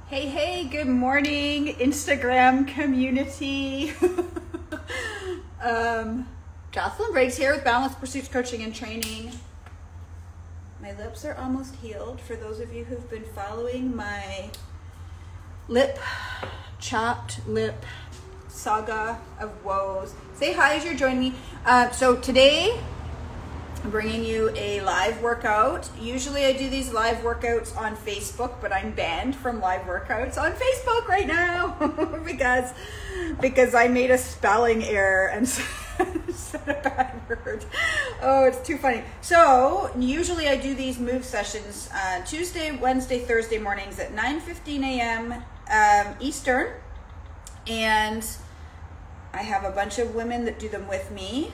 Hey, hey, good morning, Instagram community. Jocelyn Briggs here with Balanced Pursuits Coaching and Training. My lips are almost healed. For those of you who've been following my chapped lip saga of woes, say hi as you're joining me. So today, I'm bringing you a live workout. Usually I do these live workouts on Facebook, but I'm banned from live workouts on Facebook right now because I made a spelling error and said a bad word. Oh, it's too funny. So usually I do these move sessions Tuesday, Wednesday, Thursday mornings at 9:15 a.m. Eastern. And I have a bunch of women that do them with me.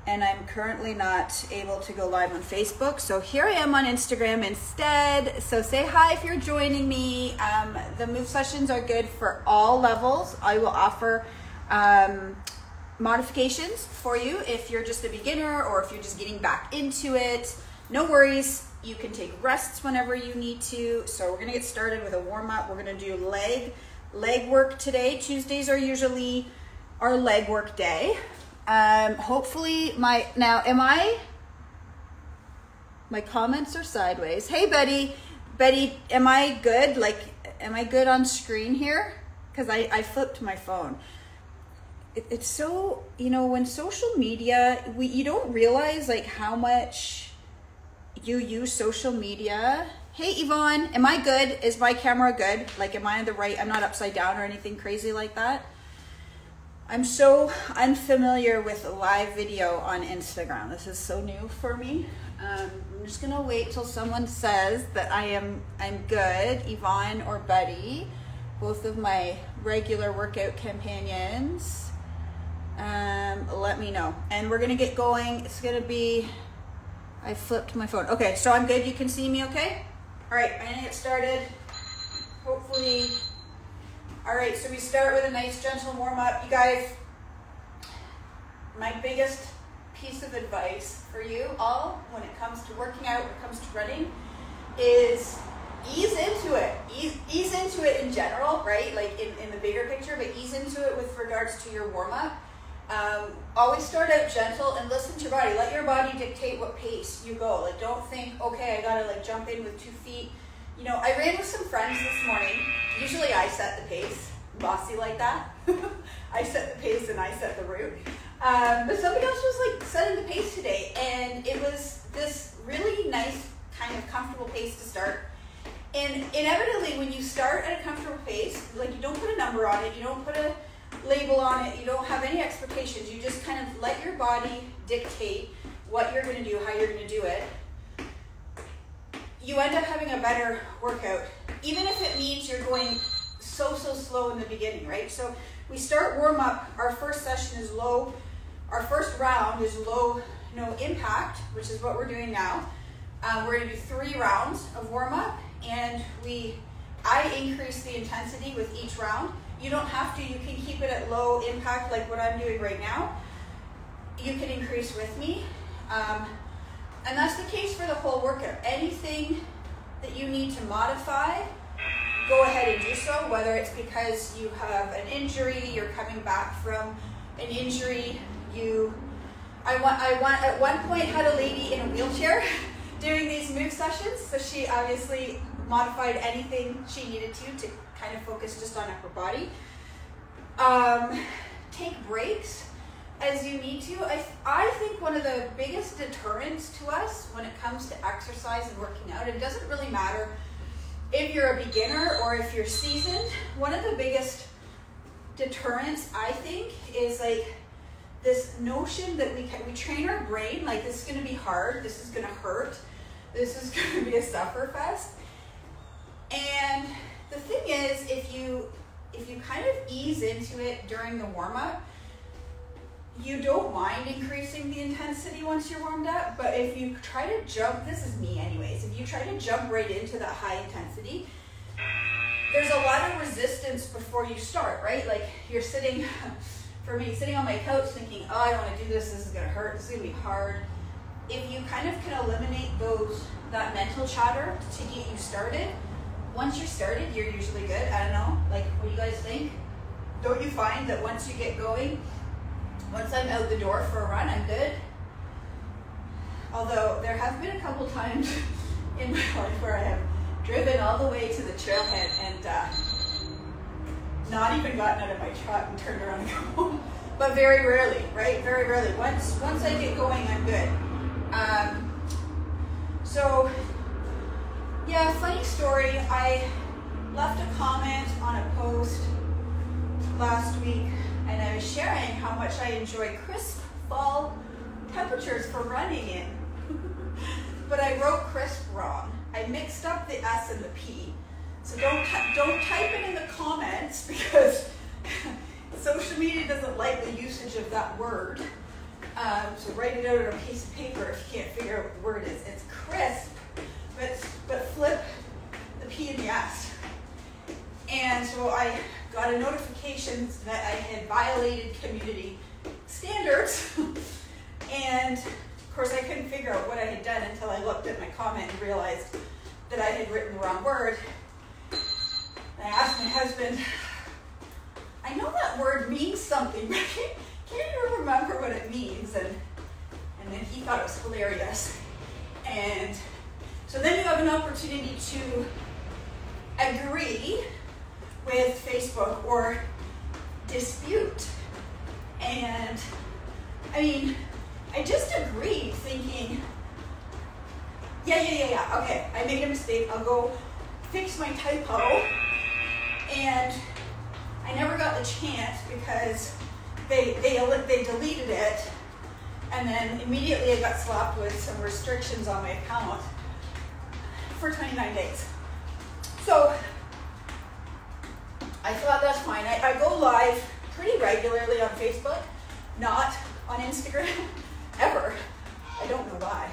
And I'm currently not able to go live on Facebook. So here I am on Instagram instead. So say hi if you're joining me. The move sessions are good for all levels. I will offer modifications for you if you're just a beginner or if you're just getting back into it. No worries. You can take rests whenever you need to. So we're gonna get started with a warm up. We're gonna do leg work today. Tuesdays are usually our leg work day. Hopefully my comments are sideways. Hey Betty, am I good? Am I good on screen here? Cause I flipped my phone. It's so, when social media, you don't realize like how much you use social media. Hey Yvonne, am I good? Is my camera good? Like, am I on the right? I'm not upside down or anything crazy like that. I'm so unfamiliar with live video on Instagram. This is so new for me. I'm just gonna wait till someone says that I'm good, Yvonne or Betty, both of my regular workout companions. Let me know. And we're gonna get going. It's gonna be, I flipped my phone. Okay, so I'm good, you can see me okay? All right, I'm gonna get started. Hopefully. All right, so we start with a nice gentle warm up. You guys, my biggest piece of advice for you all when it comes to working out, when it comes to running, is ease into it. Ease into it in general, right? Like in the bigger picture, but ease into it with regards to your warm up. Always start out gentle and listen to your body. Let your body dictate what pace you go. Like, don't think, okay, I gotta like jump in with 2 feet. I ran with some friends this morning. Usually I set the pace, bossy like that. I set the pace and I set the route. But somebody else was like setting the pace today, and it was this really nice kind of comfortable pace to start. And inevitably when you start at a comfortable pace, like you don't put a number on it, you don't put a label on it, you don't have any expectations, you just kind of let your body dictate what you're gonna do, how you're gonna do it. You end up having a better workout, even if it means you're going so slow in the beginning, right? So we start warm up. Our first session is low. Our first round is low, no impact, which is what we're doing now. We're gonna do 3 rounds of warm up, and I increase the intensity with each round. You don't have to, you can keep it at low impact like what I'm doing right now. You can increase with me. And that's the case for the whole workout. Anything that you need to modify, go ahead and do so, whether it's because you have an injury, you're coming back from an injury, I at one point had a lady in a wheelchair doing these move sessions, so she obviously modified anything she needed to kind of focus just on upper body. Take breaks as you need to. I think one of the biggest deterrents to us when it comes to exercise and working out, it doesn't really matter if you're a beginner or if you're seasoned, one of the biggest deterrents, I think, is like this notion that we train our brain like this is gonna be hard, this is gonna hurt, this is gonna be a sufferfest. And the thing is, if you kind of ease into it during the warm-up, you don't mind increasing the intensity once you're warmed up, but if you try to jump, this is me anyways, if you try to jump right into that high intensity, there's a lot of resistance before you start, right? Like you're sitting, for me, sitting on my couch thinking, oh, I don't want to do this, this is gonna hurt, this is gonna be hard. If you kind of can eliminate that mental chatter to get you started, once you're started, you're usually good. I don't know, like, what do you guys think? Don't you find that once you get going, once I'm out the door for a run, I'm good? Although there have been a couple times in my life where I have driven all the way to the trailhead and not even gotten out of my truck and turned around and come home. But very rarely, right? Very rarely. Once I get going, I'm good. So, yeah, funny story. I left a comment on a post last week, and I was sharing how much I enjoy crisp fall temperatures for running in. But I wrote crisp wrong. I mixed up the S and the P. So don't type it in the comments, because social media doesn't like the usage of that word. So write it out on a piece of paper if you can't figure out what the word is. It's crisp, but flip the P and the S. And so I got a notification that I had violated community standards. And of course I couldn't figure out what I had done until I looked at my comment and realized that I had written the wrong word. And I asked my husband, I know that word means something, but can't you remember what it means? And then he thought it was hilarious. And so then you have an opportunity to agree with Facebook or dispute. And I mean, I just agreed thinking, yeah, okay, I made a mistake, I'll go fix my typo. And I never got the chance because they deleted it, and then immediately I got slapped with some restrictions on my account for 29 days. So I thought that's fine. I go live pretty regularly on Facebook, not on Instagram, ever. I don't know why.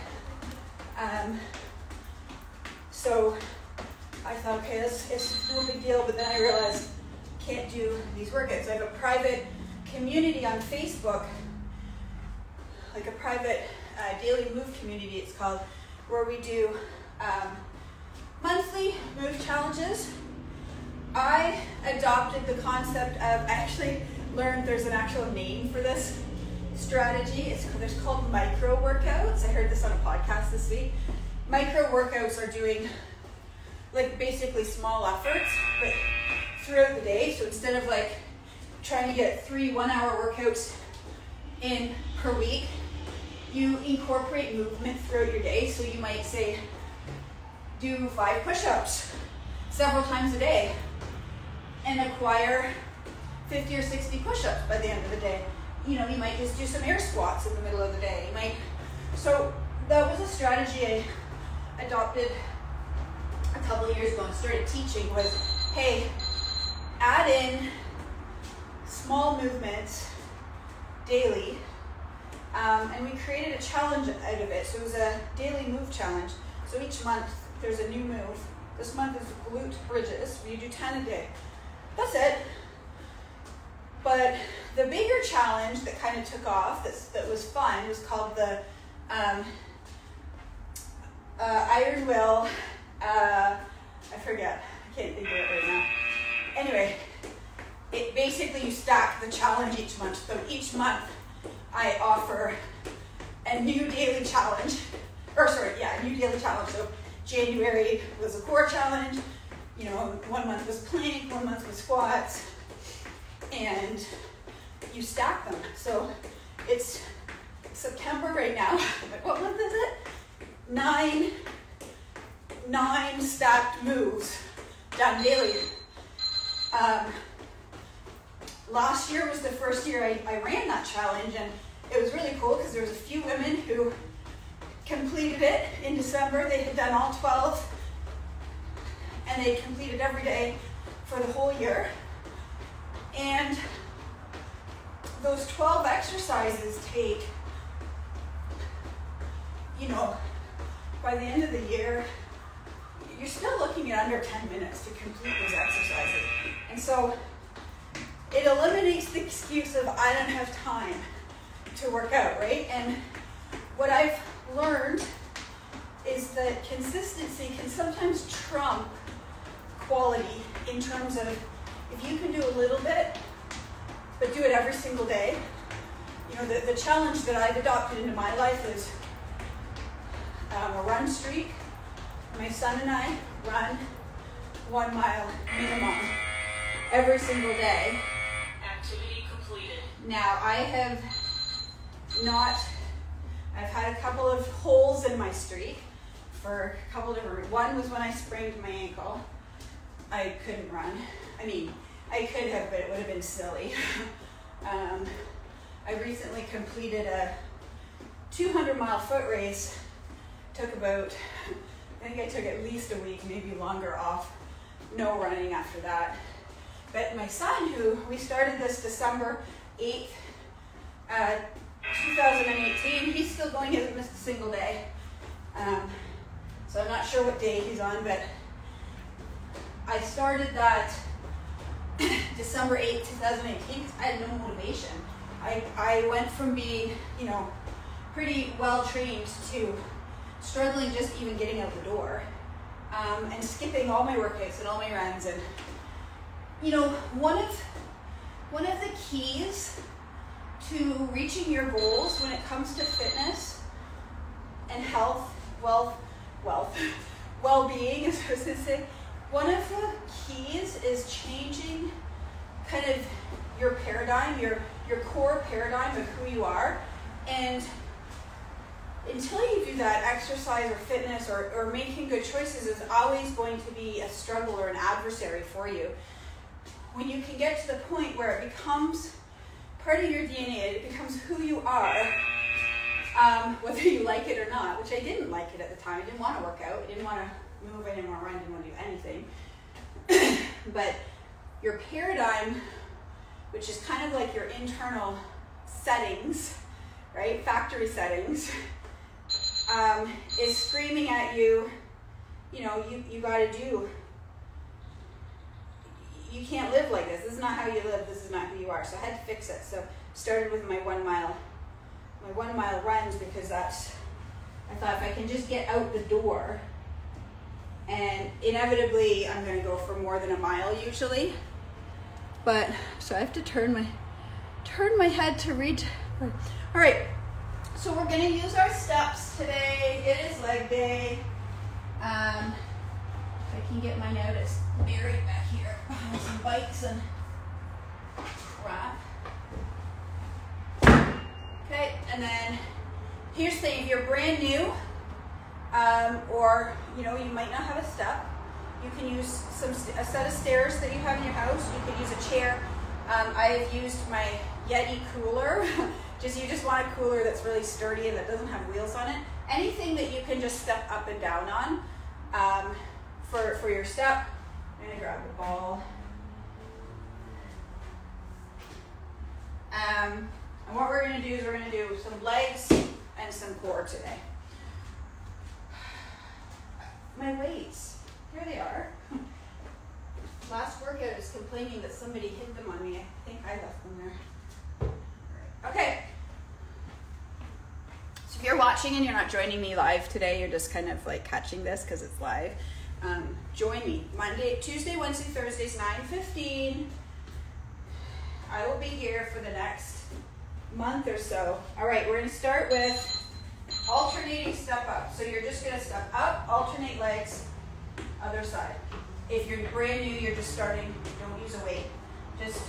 So I thought, okay, it's no big deal, but then I realized I can't do these workouts. I have a private community on Facebook, like a private daily move community, it's called, where we do monthly move challenges. I adopted the concept of, I actually learned there's an actual name for this strategy. There's called micro workouts. I heard this on a podcast this week. Micro workouts are doing like basically small efforts, but throughout the day. So instead of like trying to get 3 1-hour workouts in per week, you incorporate movement throughout your day. So you might say, do 5 push-ups several times a day and acquire 50 or 60 push-ups by the end of the day. You know, you might just do some air squats in the middle of the day. So that was a strategy I adopted a couple of years ago and started teaching, was, hey, add in small movements daily. And we created a challenge out of it. So it was a daily move challenge. So each month there's a new move. This month is glute bridges. You do 10 a day. That's it. But the bigger challenge that kind of took off, that was fun, was called the Iron Will, I forget, I can't think of it right now. Anyway, it basically, you stack the challenge each month. So each month I offer a new daily challenge, a new daily challenge. So January was a core challenge, 1 month was plank, 1 month was squats, and you stack them. So it's September right now. What month is it? 9 stacked moves done daily. Last year was the first year I ran that challenge, and it was really cool because there was a few women who completed it in December. They had done all 12, and they completed every day for the whole year. And those 12 exercises take, by the end of the year, you're still looking at under 10 minutes to complete those exercises. And so it eliminates the excuse of, I don't have time to work out, right? And what I've learned is that consistency can sometimes trump in terms of if you can do a little bit, but do it every single day. You know, the challenge that I've adopted into my life is a run streak. My son and I run 1 mile minimum every single day. Activity completed. Now, I've had a couple of holes in my streak for a couple different reasons. One was when I sprained my ankle. I couldn't run. I mean, I could have, but it would have been silly. I recently completed a 200-mile foot race. Took about, I think I took at least a week, maybe longer off. No running after that. But my son, who we started this December 8th, 2018, he's still going, he hasn't missed a single day. So I'm not sure what day he's on, but I started that December 8th, 2018, because I had no motivation. I went from being, you know, pretty well trained to struggling just even getting out the door, and skipping all my workouts and all my runs. And you know, one of the keys to reaching your goals when it comes to fitness and health, well-being, as I was going to say, one of the keys is changing kind of your paradigm, your core paradigm of who you are. And until you do that, exercise or fitness or making good choices is always going to be a struggle or an adversary for you. When you can get to the point where it becomes part of your DNA, it becomes who you are, whether you like it or not, which I didn't like it at the time. I didn't want to work out, I didn't want to move, I didn't want to run, I didn't want to do anything. But your paradigm, which is kind of like your internal settings, right, factory settings, is screaming at you, you know, you got to do, you can't live like this. This is not how you live. This is not who you are. So I had to fix it. So started with my 1 mile runs, because that's, I thought if I can just get out the door, and inevitably I'm going to go for more than a mile usually. But so I have to turn my head to read. All right. So we're going to use our steps today. It is leg day. If I can get mine out, it's buried back here behind some bikes and crap. Okay, and then here's the thing: if you're brand new, or you know, you might not have a step, you can use a set of stairs that you have in your house. You can use a chair. I have used my Yeti cooler. You just want a cooler that's really sturdy and that doesn't have wheels on it. Anything that you can just step up and down on for your step. I'm gonna grab the ball. And what we're gonna do is we're gonna do some legs and some core today. My weights, here they are. Last workout I was complaining that somebody hid them on me. I think I left them there. Okay. So if you're watching and you're not joining me live today, you're just kind of like catching this because it's live. Join me Monday, Tuesday, Wednesday, Thursdays, 9:15. I will be here for the next month or so. All right, we're going to start with alternating step up. So you're just going to step up, alternate legs, other side. If you're brand new, you're just starting, don't use a weight. Just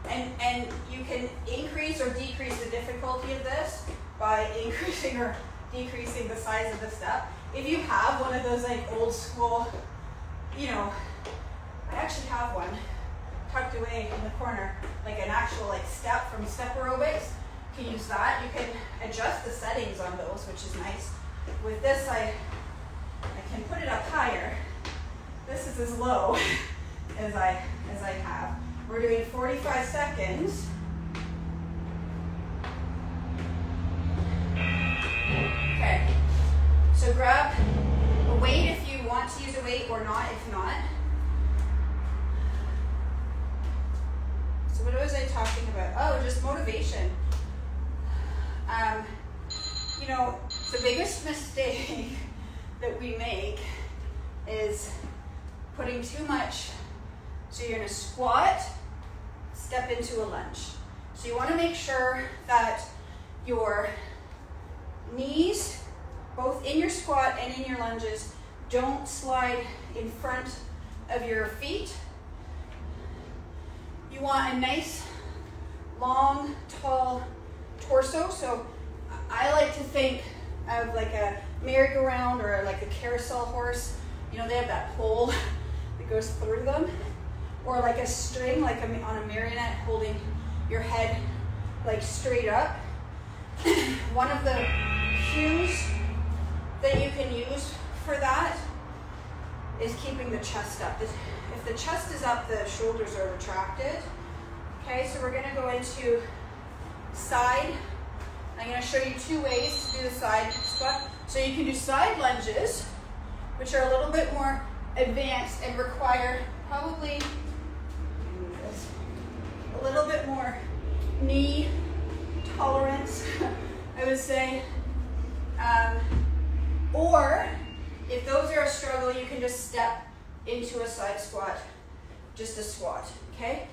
and you can increase or decrease the difficulty of this by increasing or decreasing the size of the step. If you have one of those like old school, you know, I actually have one tucked away in the corner, like an actual like step from Step Aerobics. You can use that. You can adjust the settings on those, which is nice. With this, I can put it up higher. This is as low as I have. We're doing 45 seconds. Okay. So grab a weight if you want to use a weight, or not if not. So what was I talking about? Oh, just motivation. You know, the biggest mistake that we make is putting too much So you're gonna squat, step into a lunge. So you wanna make sure that your knees, both in your squat and in your lunges, don't slide in front of your feet. You want a nice, long, tall torso. So I like to think of like a merry-go-round or like a carousel horse. You know, they have that pole that goes through them. Or like a string, like on a marionette, holding your head like straight up. One of the cues that you can use for that is keeping the chest up. If the chest is up, the shoulders are retracted. Okay, so we're gonna go into side. I'm gonna show you 2 ways to do the side squat. So you can do side lunges, which are a little bit more advanced and require probably a little bit more knee tolerance, I would say. Or if those are a struggle, you can just step into a side squat, just a squat, okay?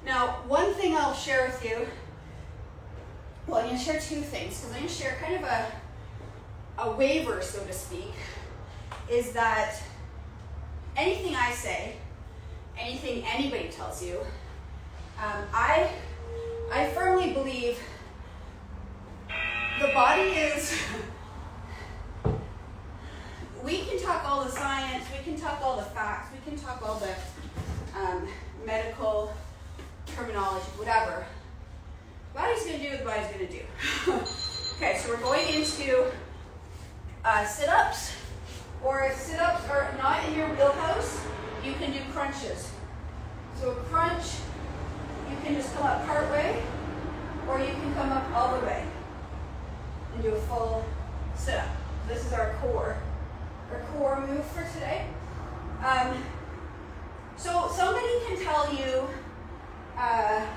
Now, one thing I'll share with you, well, I'm gonna share 2 things, because I'm gonna share kind of a waiver, so to speak, is that anything I say, anything anybody tells you, I firmly believe the body is, we can talk all the science, we can talk all the facts, we can talk all the medical terminology, whatever. The body's going to do what the body's going to do. Okay, so we're going into sit-ups, or if sit-ups are not in your wheelhouse, you can do crunches. So a crunch, you can just come up part way, or you can come up all the way and do a full sit-up. This is our core move for today. So somebody can tell you, I'm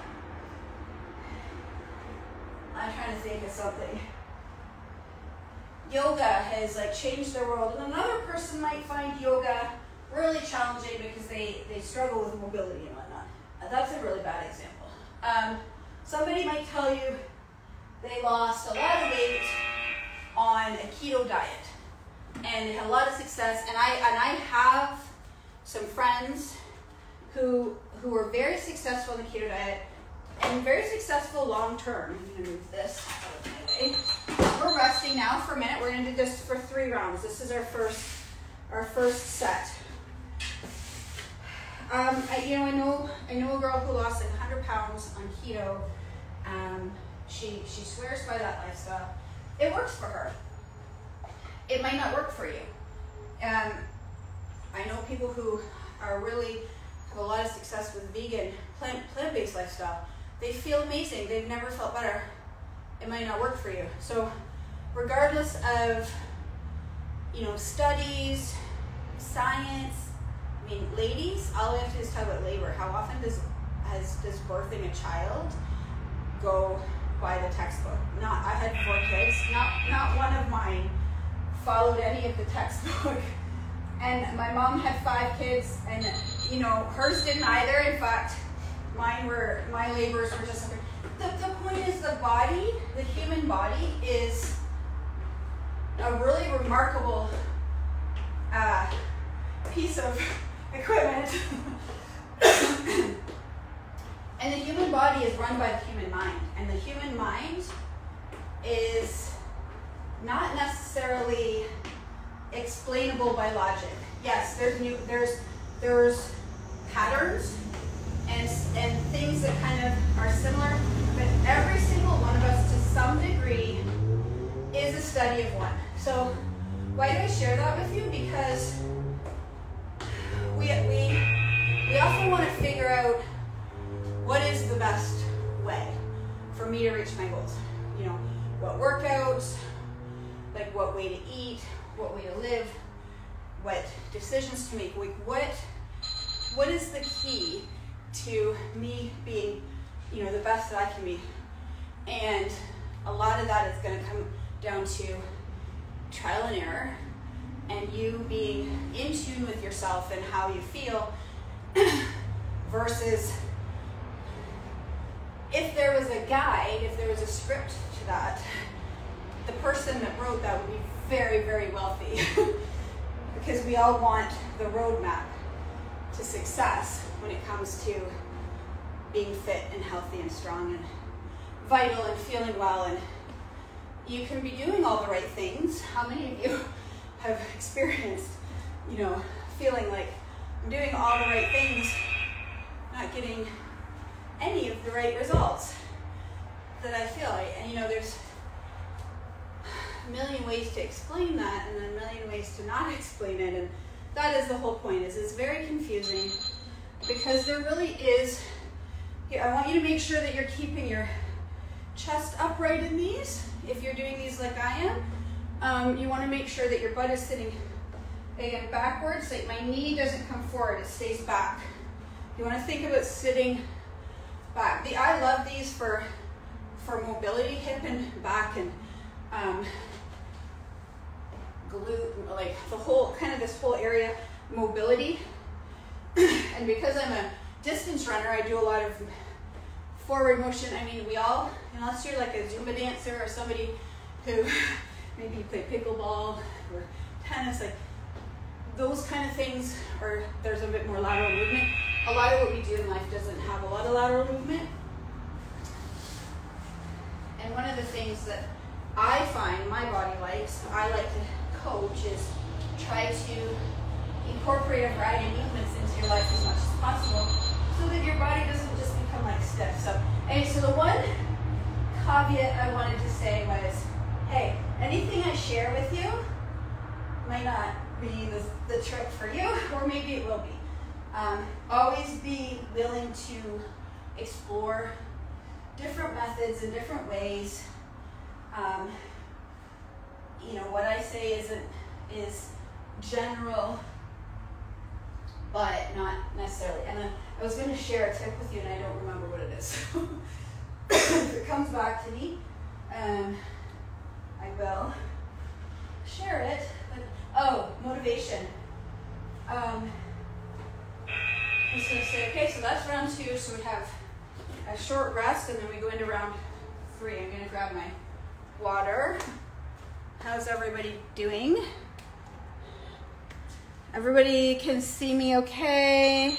trying to think of something. Yoga has like changed their world, and another person might find yoga really challenging because they struggle with mobility and whatnot. That's a really bad example. Somebody might tell you they lost a lot of weight on a keto diet and they had a lot of success. And I have some friends who were very successful in the keto diet and very successful long term. I'm gonna move this out of my way. We're resting now for a minute. We're gonna do this for 3 rounds. This is our first set. I know a girl who lost like 100 pounds on keto. She swears by that lifestyle. It works for her. It might not work for you. I know people who are really have a lot of success with vegan, plant-based lifestyle. They feel amazing. They've never felt better. It might not work for you. So regardless of, studies, science, I mean, ladies, all we have to do is talk about labor. How often does birthing a child go by the textbook? I had 4 kids. Not one of mine followed any of the textbook. And my mom had 5 kids, and hers didn't either. In fact, my labors were just. The point is, the human body is a really remarkable piece of equipment. And the human body is run by the human mind. And the human mind is not necessarily explainable by logic. Yes, there's patterns and things that kind of are similar, but every single one of us to some degree is a study of one. So why do I share that with you? Because we often want to figure out what is the best way for me to reach my goals. What workouts, like what way to eat, what way to live, what decisions to make. What is the key to me being, the best that I can be? And a lot of that is going to come down to trial and error, and you being in tune with yourself and how you feel, versus if there was a guide, if there was a script to that, the person that wrote that would be very, very wealthy because we all want the roadmap to success when it comes to being fit and healthy and strong and vital and feeling well. And you can be doing all the right things. How many of you have experienced, feeling like I'm doing all the right things, not getting any of the right results that I feel like? And there's a million ways to explain that and a million ways to not explain it. And that is the whole point, is it's very confusing because there really is, I want you to make sure that you're keeping your chest upright in these. If you're doing these like I am, you want to make sure that your butt is sitting again backwards, like my knee doesn't come forward, it stays back. You want to think about sitting back. I love these for mobility, hip and back and glute, like the whole, kind of this whole area, mobility. And because I'm a distance runner, I do a lot of forward motion. I mean, we all, unless you're like a Zumba dancer or somebody who maybe you play pickleball or tennis, like those kind of things, or there's a bit more lateral movement. A lot of what we do in life doesn't have a lot of lateral movement. And one of the things that I find my body likes, I like to coach, is try to incorporate a variety of movements into your life as much as possible so that your body doesn't just become like stiff. So the one caveat I wanted to say was, hey, anything I share with you might not be the trick for you, or maybe it will be. Always be willing to explore different methods and different ways. What I say is general, but not necessarily. And I was going to share a tip with you, and I don't remember what it is. If it comes back to me, I will share it. But, motivation. I'm just going to say, okay, so that's round 2. So we have a short rest, and then we go into round 3. I'm going to grab my water. How's everybody doing? Everybody can see me okay?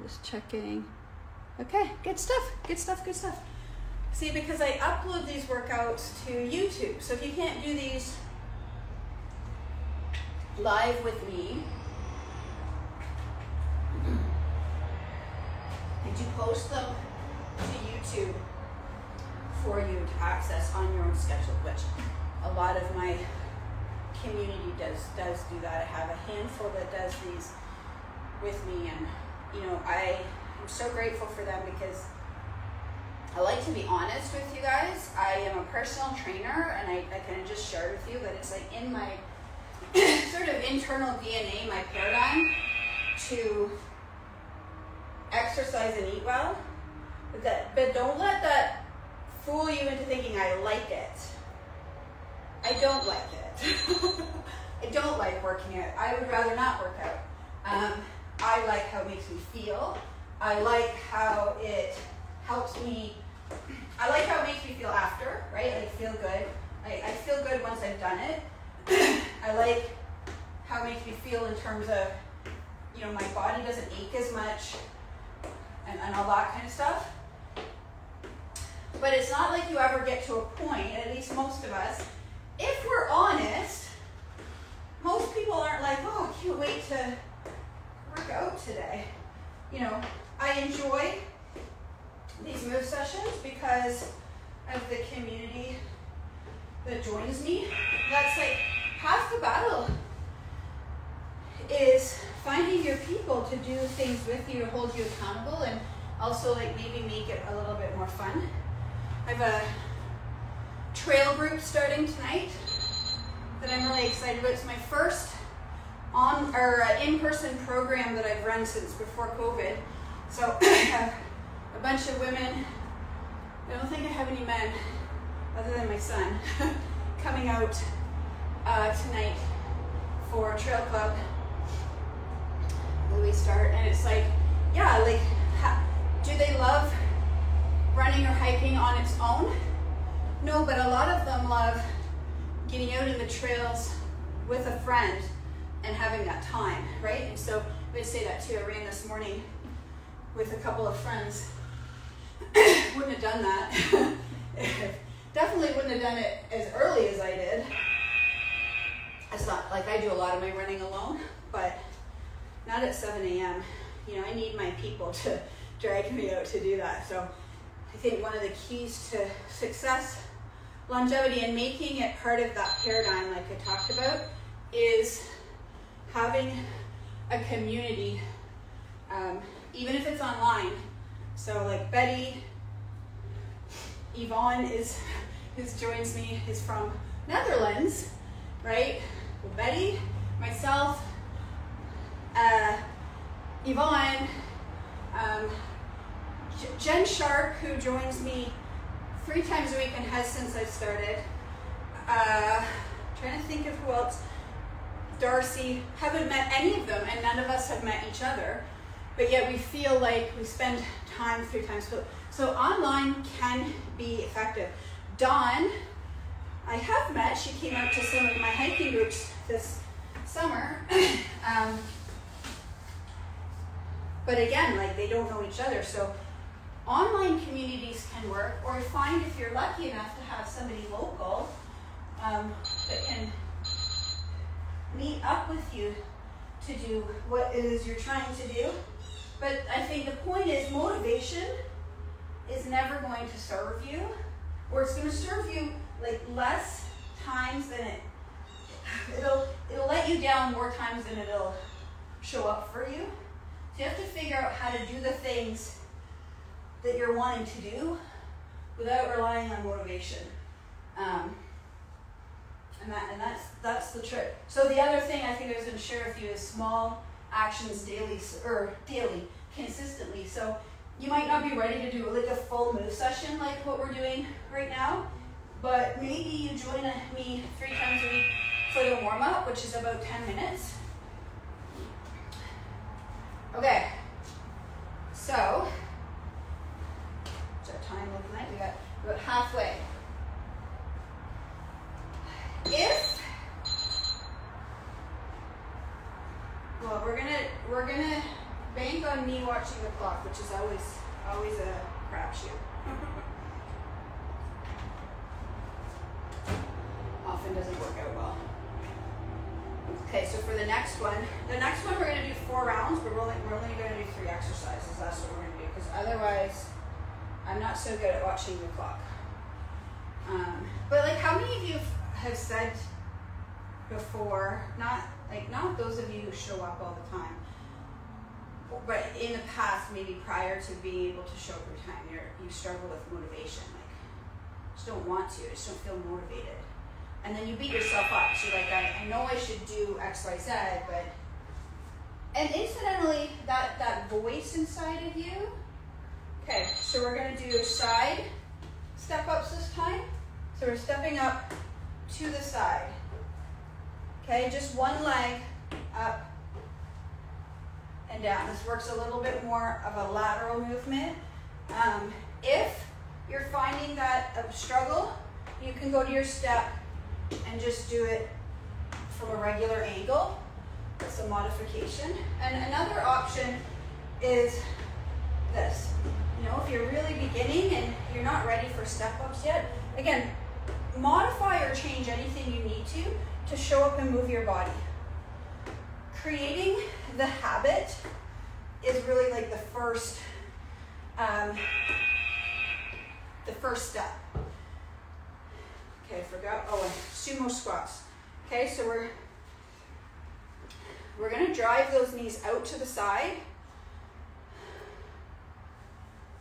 Just checking. Okay, good stuff, good stuff, good stuff. See, because I upload these workouts to YouTube, so if you can't do these live with me, I do post them to YouTube for you to access on your own schedule, which a lot of my community does do that. I have a handful that does these with me, and I am so grateful for them because I like to be honest with you guys. I am a personal trainer, and I kind of just shared with you that it's like in my sort of internal DNA, my paradigm, to exercise and eat well. But don't let that fool you into thinking I like it. I don't like it. I don't like working out. I would rather not work out. I like how it makes me feel. I like how it helps me. I like how it makes me feel after, right? Like feel good. I feel good once I've done it. I like how it makes me feel in terms of, my body doesn't ache as much and all that kind of stuff. But it's not like you ever get to a point, at least most of us, if we're honest, most people aren't like, oh, I can't wait to work out today. I enjoy these move sessions because of the community that joins me. That's like half the battle, is finding your people to do things with you, to hold you accountable, and also like maybe make it a little bit more fun. I have a trail group starting tonight that I'm really excited about. It's my first in-person program that I've run since before COVID. So I have a bunch of women. I don't think I have any men other than my son coming out tonight for Trail Club. we start, and it's like, yeah, like, do they love running or hiking on its own? No, but a lot of them love getting out in the trails with a friend and having that time, right? And so I would say that too. I ran this morning with a couple of friends. Wouldn't have done that. Definitely wouldn't have done it as early as I did. It's not like I do a lot of my running alone, but not at 7 a.m. You know, I need my people to drag me out to do that. So I think one of the keys to success, longevity, and making it part of that paradigm like I talked about is having a community, even if it's online. So like Betty, Yvonne who joins me is from Netherlands, right? Well, Betty, myself, Yvonne, Jen Sharp, who joins me 3 times a week and has since I started. Trying to think of who else. Darcy, haven't met any of them, and none of us have met each other, but yet we feel like we spend time 3 times. So online can be effective. Dawn, I have met. She came out to some of my hiking groups this summer. But again, like, they don't know each other. So online communities can work, or find, if you're lucky enough to have somebody local that can meet up with you to do what it is you're trying to do. But I think the point is, motivation is never going to serve you, or it's going to serve you like less times than it'll let you down more times than it'll show up for you. So you have to figure out how to do the things that you're wanting to do without relying on motivation. And that's the trick. So the other thing I think I was going to share with you is small actions daily, consistently. So you might not be ready to do like a full move session like what we're doing right now, but maybe you join me 3 times a week for the warm-up, which is about 10 minutes. Okay, so what's our time looking like? We got about halfway. We're gonna bank on me watching the clock, which is always a crapshoot. Often doesn't work out well. Okay, so for the next one we're gonna do 4 rounds, but we're only gonna do 3 exercises. That's what we're gonna do, because otherwise I'm not so good at watching the clock. But like, how many of you have said before, not those of you who show up all the time, but in the past, maybe prior to being able to show up every time, you struggle with motivation, like, just don't want to, just don't feel motivated. And then you beat yourself up. So you're like, I know I should do X, Y, Z, but, and incidentally, that voice inside of you. Okay, so we're gonna do side step ups this time. So we're stepping up to the side. Okay, just one leg up and down. This works a little bit more of a lateral movement. If you're finding that a struggle, you can go to your step and just do it from a regular angle. That's a modification. And another option is this. You know, if you're really beginning and you're not ready for step-ups yet, again, modify or change anything you need to show up and move your body. Creating the habit is really like the first step. Okay, I forgot. Oh, and sumo squats. Okay, so we're gonna drive those knees out to the side.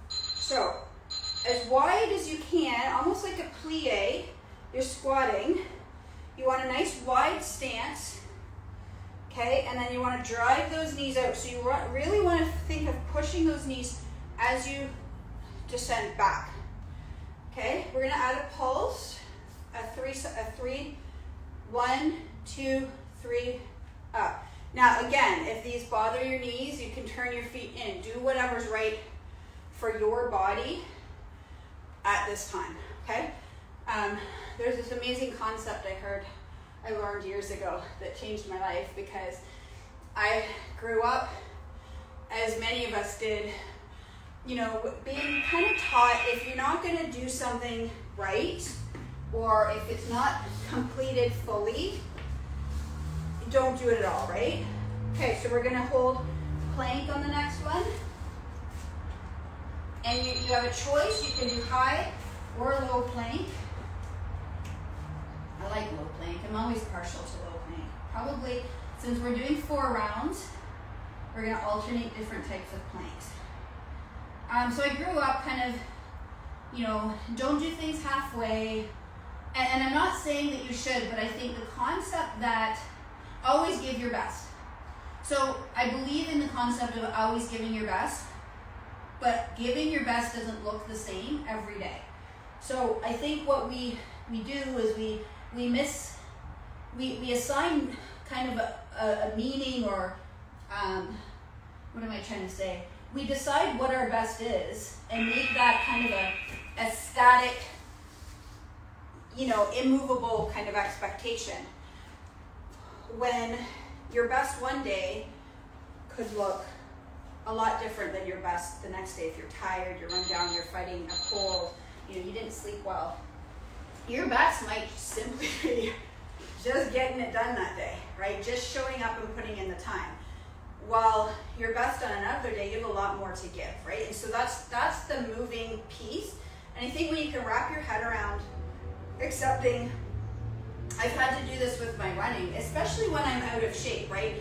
So, as wide as you can, almost like a plie, you're squatting. You want a nice wide stance, okay? And then you want to drive those knees out. So you really want to think of pushing those knees as you descend back, okay? We're going to add a pulse, a three, 1, 2, 3, up. Now again, if these bother your knees, you can turn your feet in. Do whatever's right for your body at this time, okay? There's this amazing concept I learned years ago that changed my life, because I grew up, as many of us did, you know, being kind of taught, if you're not going to do something right, or if it's not completed fully, don't do it at all, right? Okay, so we're going to hold plank on the next one. And you have a choice. You can do high or low plank. I like low plank. I'm always partial to low plank. Probably, since we're doing 4 rounds, we're going to alternate different types of planks. So I grew up kind of, you know, don't do things halfway. And I'm not saying that you should, but I think the concept that always give your best. So I believe in the concept of always giving your best, but giving your best doesn't look the same every day. So I think what we do is we assign kind of a meaning, or what am I trying to say? We decide what our best is and make that kind of a static, you know, immovable kind of expectation. When your best one day could look a lot different than your best the next day. If you're tired, you're run down, you're fighting a cold, you know, you didn't sleep well. Your best might simply be just getting it done that day, right? Just showing up and putting in the time. While your best on another day, you have a lot more to give, right? And so that's the moving piece. And I think when you can wrap your head around accepting, I've had to do this with my running, especially when I'm out of shape, right?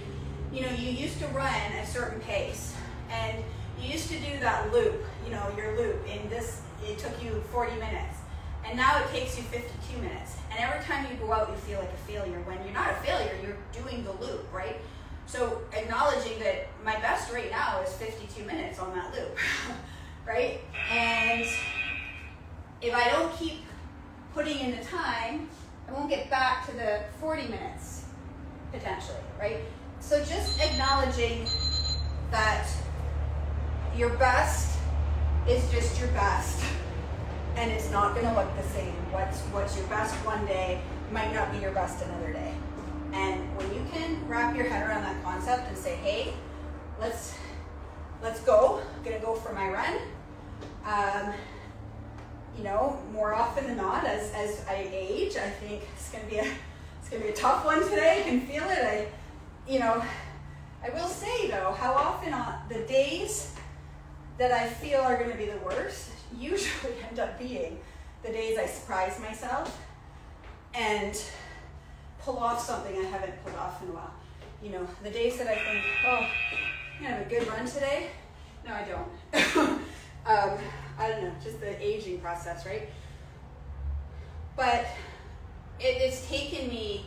You know, you used to run a certain pace, and you used to do that loop, you know, your loop in this, it took you 40 minutes. And now it takes you 52 minutes. And every time you go out, you feel like a failure. When you're not a failure, you're doing the loop, right? So acknowledging that my best right now is 52 minutes on that loop, right? And if I don't keep putting in the time, I won't get back to the 40 minutes, potentially, right? So just acknowledging that your best is just your best, and it's not gonna look the same. What's your best one day might not be your best another day. And when you can wrap your head around that concept and say, hey, let's go, I'm gonna go for my run. You know, more often than not, as I age, I think it's gonna be a tough one today. I can feel it. I will say though, how often on the days that I feel are gonna be the worst usually end up being the days I surprise myself and pull off something I haven't pulled off in a while. You know, the days that I think, oh, I'm gonna have a good run today. No, I don't. I don't know, just the aging process, right? But it's taken me,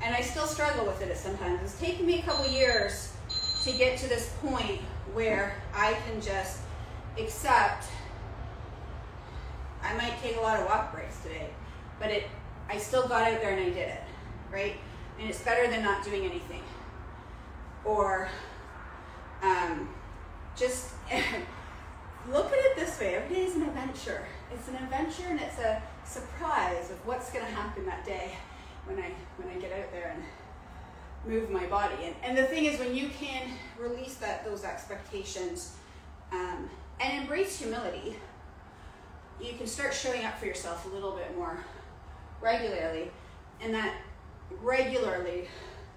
and I still struggle with it sometimes, it's taken me a couple years to get to this point where I can just accept I might take a lot of walk breaks today, but I still got out there and I did it, right? And it's better than not doing anything. Or just look at it this way. Every day is an adventure. It's an adventure, and it's a surprise of what's going to happen that day when I get out there and move my body. And the thing is, when you can release those expectations and embrace humility, you can start showing up for yourself a little bit more regularly. And that regularly,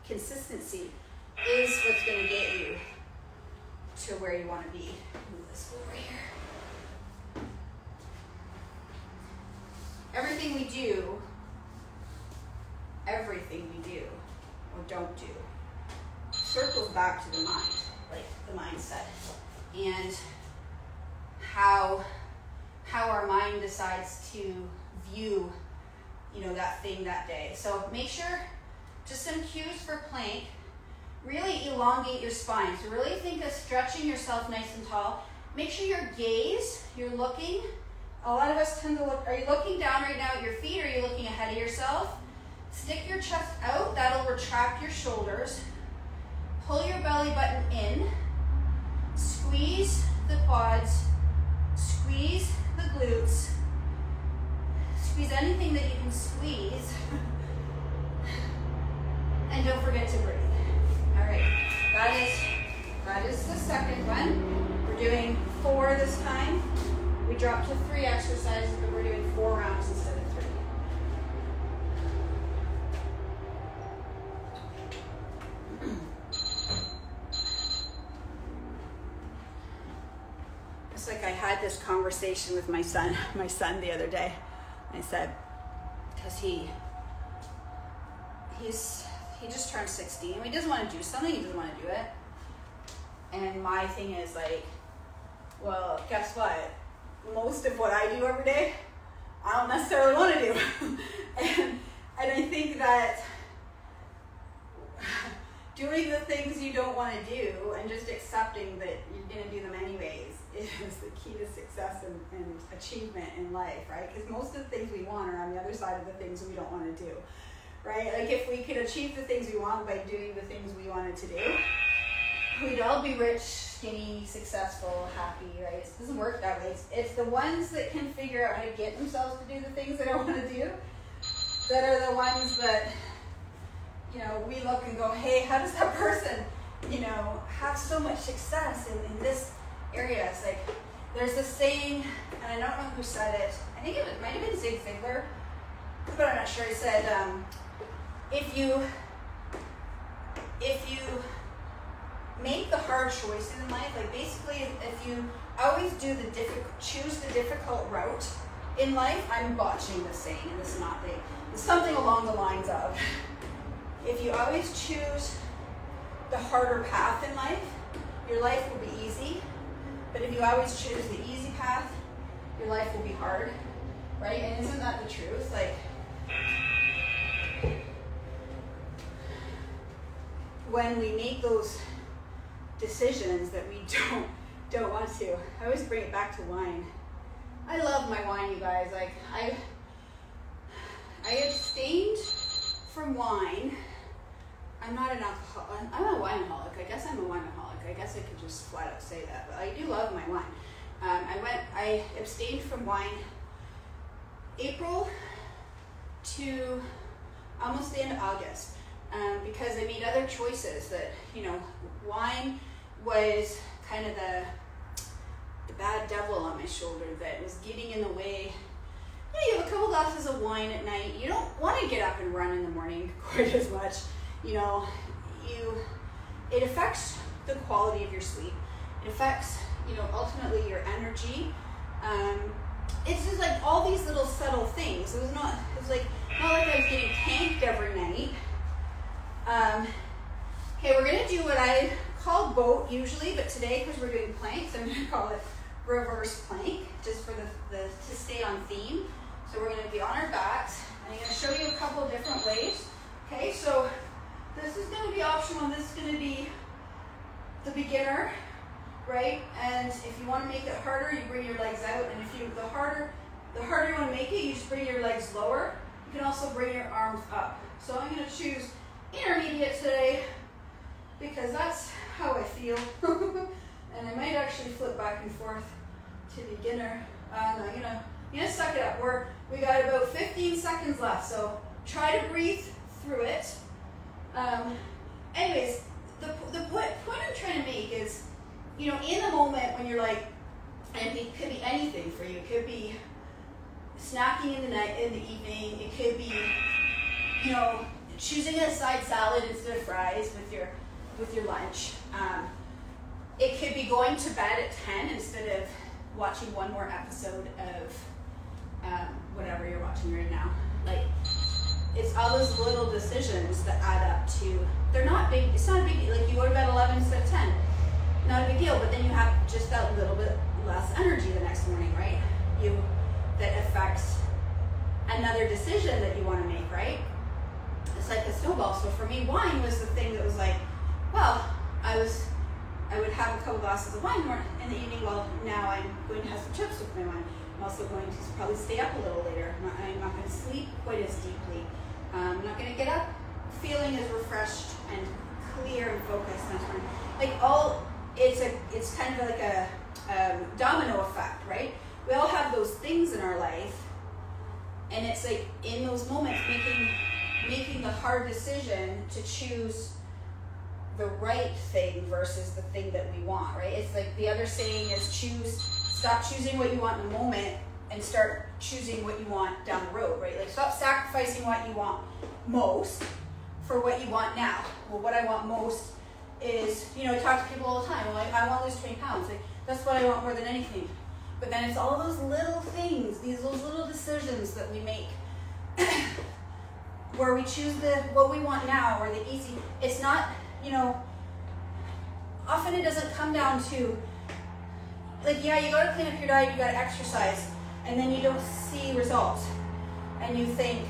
consistency is what's going to get you to where you want to be. Move this over here. Everything we do or don't do circles back to the mind, like the mindset, and how our mind decides to view, that thing that day. So make sure, just some cues for plank, really elongate your spine. So really think of stretching yourself nice and tall. Make sure your gaze, you're looking. A lot of us tend to look, are you looking down right now at your feet, or are you looking ahead of yourself? Stick your chest out, that'll retract your shoulders. them in. Squeeze the quads, squeeze the glutes, squeeze anything that you can squeeze, and don't forget to breathe. All right, that is the second one. We're doing 4 this time. We dropped to 3 exercises, but we're doing 4 rounds instead of 3. It's like I had this conversation with my son the other day. I said, because he just turned 16. He doesn't want to do something, he doesn't want to do it. And my thing is like, well, guess what? Most of what I do every day, I don't necessarily want to do. and I think that doing the things you don't want to do and just accepting that you're going to do them anyways is the key to success and achievement in life, right? Because most of the things we want are on the other side of the things we don't want to do, right? Like if we could achieve the things we want by doing the things we wanted to do, we'd all be rich, skinny, successful, happy, right? It doesn't work that way. It's the ones that can figure out how to get themselves to do the things they don't want to do that are the ones that, you know, we look and go, hey, how does that person, you know, have so much success in this area? It's like, there's this saying, and I don't know who said it. I think it might have been Zig Ziglar, but I'm not sure. He said, if you make the hard choices in life, like basically if you always do choose the difficult route in life, I'm botching this saying, and this is not big. It's something along the lines of, if you always choose the harder path in life, your life will be easy. But if you always choose the easy path, your life will be hard, right? And isn't that the truth? Like, when we make those decisions that we don't want to, I always bring it back to wine. I love my wine, you guys. Like, I abstained from wine. I'm not an alcoholic. I'm a wineaholic. I guess I'm a wineaholic. I guess I could just flat out say that. But I do love my wine. I abstained from wine April to almost the end of August because I made other choices that, you know, wine was kind of the bad devil on my shoulder that was getting in the way. You know, you have a couple glasses of wine at night. You don't want to get up and run in the morning quite as much. You know, it affects the quality of your sleep. It affects, you know, ultimately your energy. It's just like all these little subtle things. It was not like I was getting tanked every night. Okay, we're gonna do what I call boat usually, but today, because we're doing planks, I'm gonna call it reverse plank, just for to stay on theme. So we're gonna be on our backs. I'm gonna show you a couple of different ways. Okay, so this is going to be optional, and this is going to be the beginner, right? And if you want to make it harder, you bring your legs out, and if the harder you want to make it, you just bring your legs lower. You can also bring your arms up. So I'm going to choose intermediate today because that's how I feel. And I might actually flip back and forth to beginner. No, I'm gonna suck it up. We got about 15 seconds left, so try to breathe through it. Anyways, the point I'm trying to make is, you know, in the moment when you're like, and it could be anything for you. It could be snacking in the evening. It could be, you know, choosing a side salad instead of fries with your lunch. It could be going to bed at 10 instead of watching one more episode of whatever you're watching right now. Like, it's all those little decisions that add up to, they're not big, it's not a big deal. Like, you go to bed 11 instead of 10, not a big deal, but then you have just that little bit less energy the next morning, right? That affects another decision that you want to make, right? It's like a snowball. So for me, wine was the thing that was like, well, I would have a couple glasses of wine in the evening. Well, now I'm going to have some chips with my wine. I'm also going to probably stay up a little later. I'm not going to sleep quite as deeply. I'm not going to get up feeling as refreshed and clear and focused next morning. it's kind of like a domino effect, right? We all have those things in our life, and it's like in those moments making the hard decision to choose the right thing versus the thing that we want, right? It's like the other saying is stop choosing what you want in the moment and start choosing what you want down the road, right? Like stop sacrificing what you want most for what you want now. Well, what I want most is, I talk to people all the time. Well, I want to lose 20 pounds. Like, that's what I want more than anything. But then it's all those little things, those little decisions that we make where we choose what we want now or the easy. It's not, often it doesn't come down to, like, yeah, you got to clean up your diet, you got to exercise, and then you don't see results. And you think,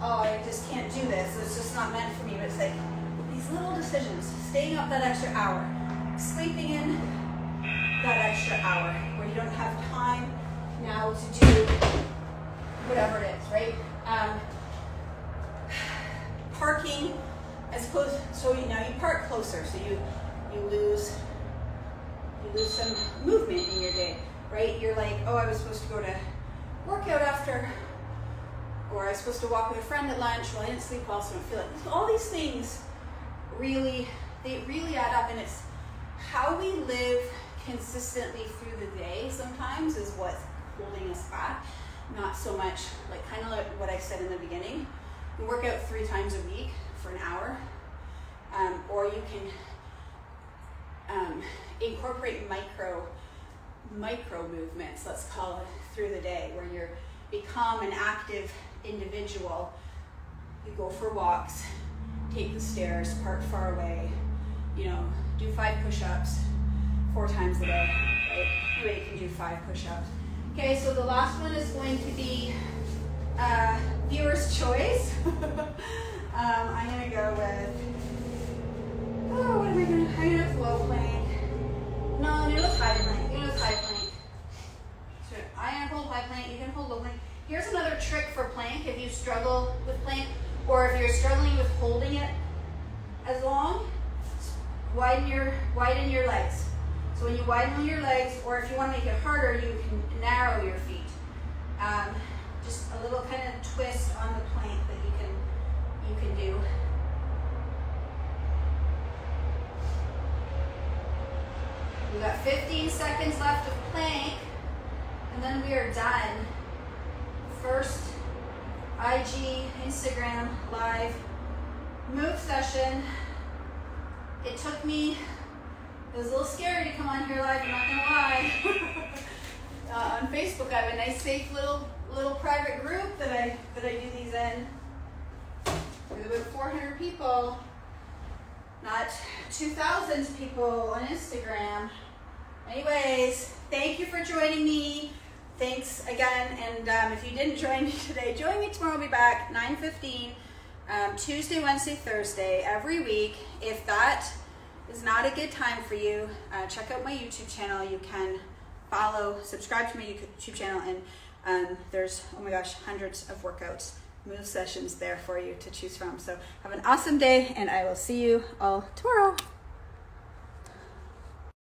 oh, I just can't do this. It's just not meant for me. But it's like these little decisions, staying up that extra hour, sleeping in that extra hour where you don't have time now to do whatever it is, right? Parking as close, so now you park closer, so you lose some movement in your day, right? You're like, oh, I was supposed to go to workout after, or I was supposed to walk with a friend at lunch. Well, I didn't sleep well, so I don't feel like all these things really add up, and it's how we live consistently through the day sometimes is what's holding us back. Not so much like kind of like what I said in the beginning. You work out 3 times a week for an hour, or you can incorporate micro movements, let's call it, through the day, where you become an active individual. You go for walks, take the stairs, park far away, do 5 push-ups 4 times a day, right? Anyway, you can do 5 push-ups. Okay, so the last one is going to be viewer's choice. I'm gonna go with, I'm gonna flow plank. No, it was high plank. So I'm gonna hold high plank, you can hold low plank. Here's another trick for plank if you struggle with plank, or if you're struggling with holding it as long, widen your legs. So when you widen your legs, or if you want to make it harder, you can narrow your feet. Just a little kind of twist on the plank that you can do. We've got 15 seconds left of plank, and then we are done. First IG, Instagram live move session. It was a little scary to come on here live, I'm not gonna lie. On Facebook, I have a nice, safe little private group that I do these in. With about 400 people, not 2,000 people on Instagram. Anyways, thank you for joining me. Thanks again, and if you didn't join me today, join me tomorrow. I'll be back 9:15, Tuesday, Wednesday, Thursday, every week. If that is not a good time for you, check out my YouTube channel. You can subscribe to my YouTube channel, and there's, oh my gosh, hundreds of workouts, move sessions there for you to choose from. So have an awesome day, and I will see you all tomorrow.